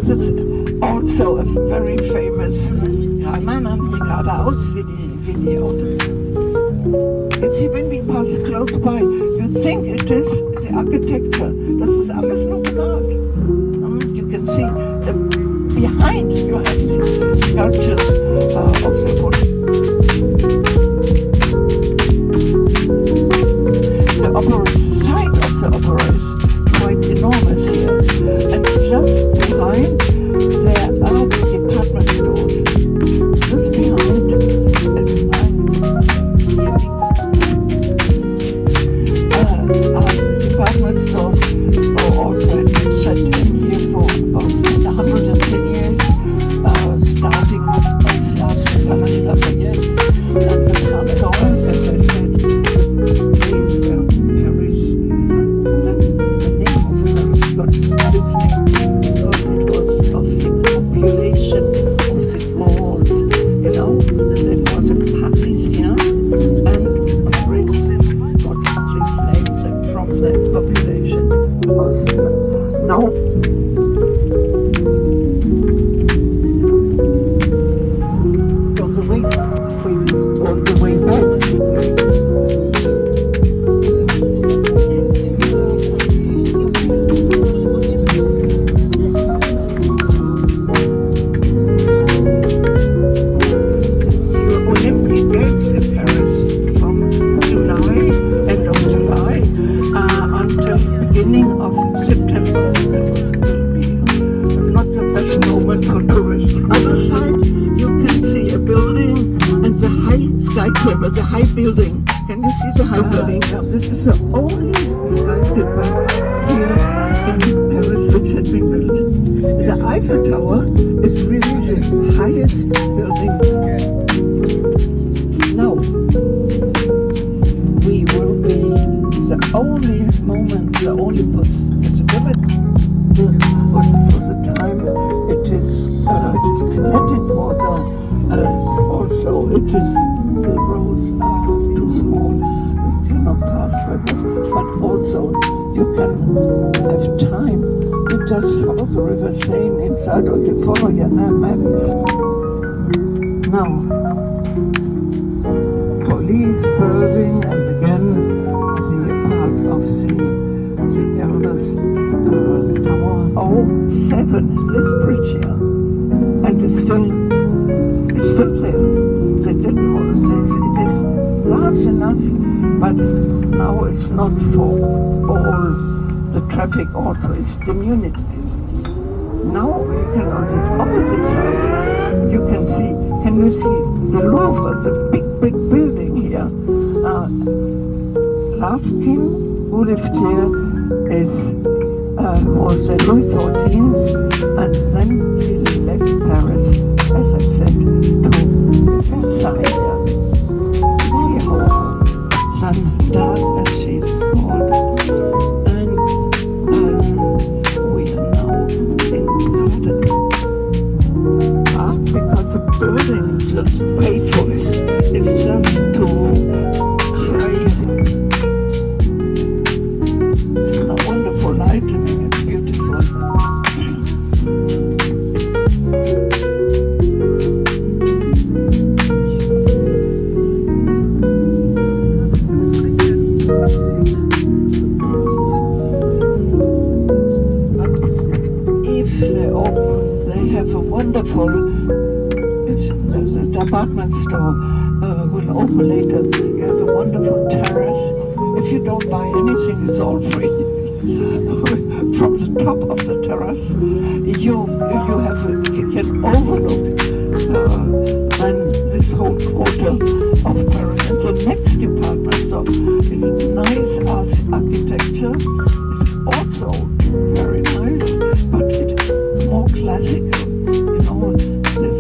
But it's also a very famous Reimann hier geradeaus für die Autos. You see, when we pass close by, you think it is the architecture. Das ist alles nur gemalt. You can see behind you have the sculptures of the wood. The opera side of the opera is quite enormous here, and just behind there are the department stores. Just behind are the department stores also had been set in here for about 110 years, starting with Paris Lafayette and the Canton, as I said, the place where Paris, the name of Paris got this name because it was of the population of the Gauls, you know, that it was a Parisien, and Paris got its name from that population. Because now on the way back. The Olympic Games in Paris from July, end of July, until beginning of September. Not the best moment for tourists. Other side, you can see a building and the high skyscraper, the high building. Can you see the high building? This is the only skyscraper here in Paris which has been built. The Eiffel Tower is really the highest building. Now, we will be the only moment, the only possibility for the time it is connected water. Also, it is the roads are too small, you cannot pass by this. But also, you can have time. You just follow the River Seine inside, or you follow your map. Now, police building, and again the part of the eldest tower. 07, this bridge here, and it's still there. They didn't want to say it is large enough, but now it's not for all the traffic. Also, it's diminutive. Now you can on the opposite side, you can see. Can you see the Louvre, the big building here? Last king who lived here was Louis XIV, and then he left Paris, as I said, to Versailles. See how Jeanne d'Arc, as she's called, and we are now in London. Because the building is just paid for it. It's just too crazy. It's a wonderful lighting, it's beautiful. If they open, they have a wonderful, the department store will open later. You have a wonderful terrace. If you don't buy anything, it's all free. From the top of the terrace, you can overlook then this whole quarter of Paris. And the next department store is nice architecture. It's also very nice, but it's more classical. You know, this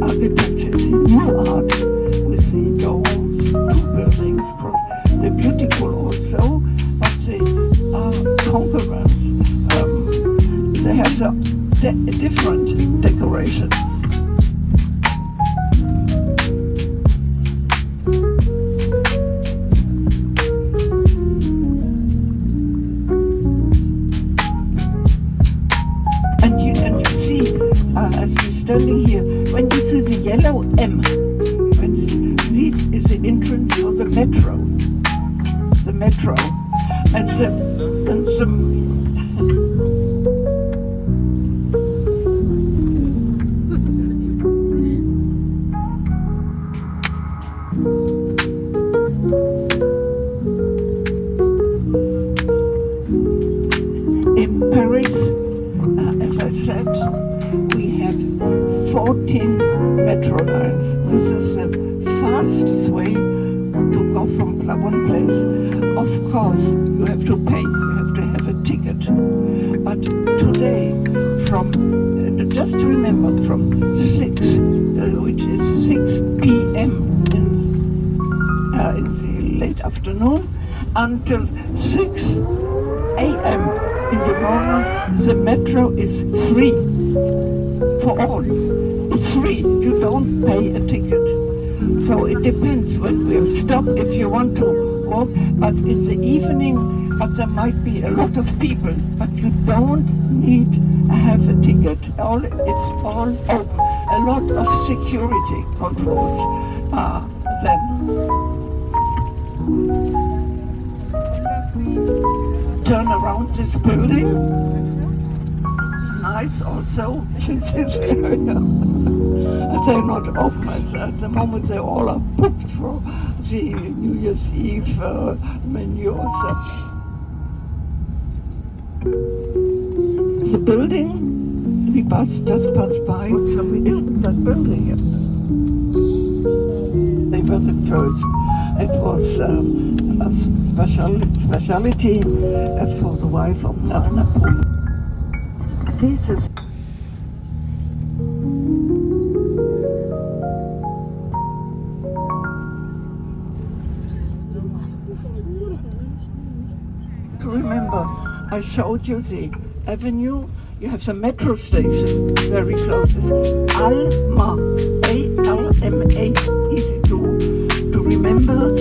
architecture is new art with the domes, two buildings. They're beautiful also, but they are concurrent. They have a different decoration. And you see standing here, when you see the yellow M, this is the entrance for the metro. The metro. And the in Paris, as I said, we have 14 metro lines. This is the fastest way to go from one place. Of course, you have to pay, you have to have a ticket. But today, just remember, from 6, which is 6 p.m. In the late afternoon, until 6 a.m. in the morning, the metro is free for all. It's free. You don't pay a ticket. So it depends when we stop if you want to walk. But in the evening, there might be a lot of people. But you don't need to have a ticket. It's all open. A lot of security controls are then. Turn around this building. Nice also in this area. They're not open at the moment. They all are booked for the New Year's Eve menu or something. The building we just passed by is that building. They were the first. It was a speciality for the wife of Napoleon. This is to remember, I showed you the avenue. You have the metro station very close. It's Alma, A-L-M-A, easy to remember.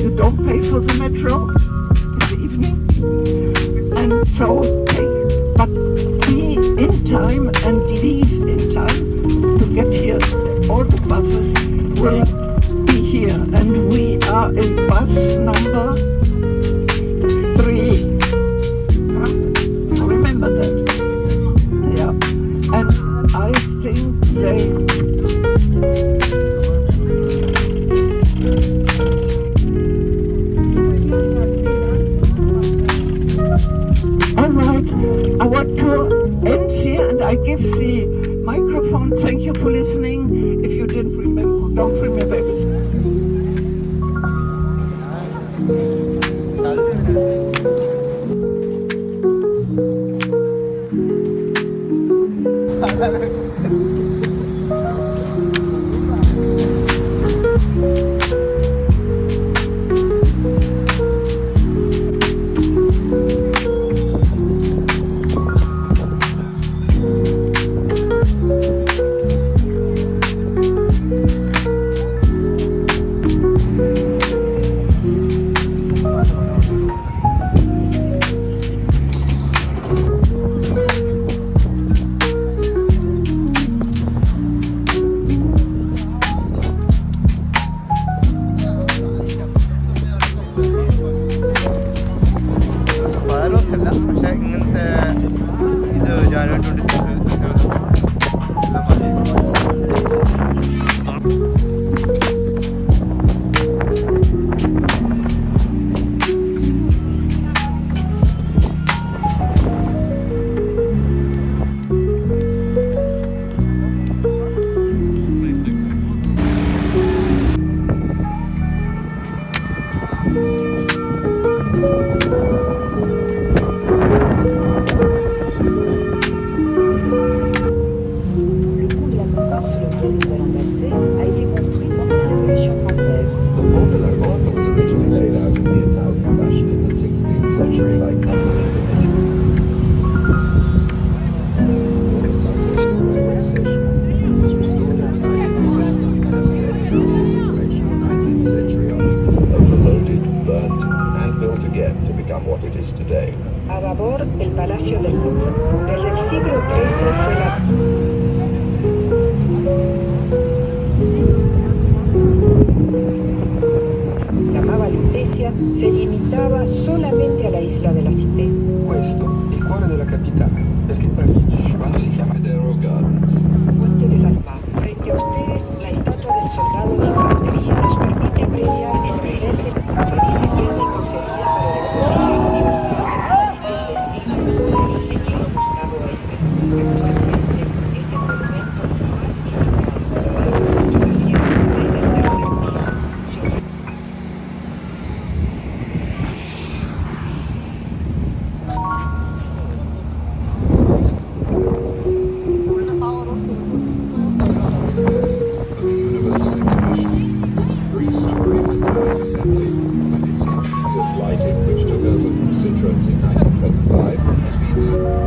You don't pay for the metro in the evening, and so but be in time and leave in time to get here. All the buses will be here, and we are in bus number 3. Remember that. Yeah, and I think our tour ends here, and I give the microphone. Thank you for listening. If you don't remember everything. A babor, el Palacio del Louvre. Desde el siglo XIII fue la... se limitava solamente alla isla della Cité. Questo è il cuore della capitale, perché Parigi, quando si chiama Puente del Alma. Frente a ustedes, la estatua del soldado de infantería nos permite apreciar el relieve. Fue diseñada y concebida para la Exposición Universal de principios de siglo por el ingeniero Gustavo Eiffel. Actualmente es el monumento más visitado. Para su fotografía desde el tercer piso. Se ofrece of the Universal Exhibition. This three-story metallic assembly, with its ingenious lighting which took over from Citroëns in 1925, has been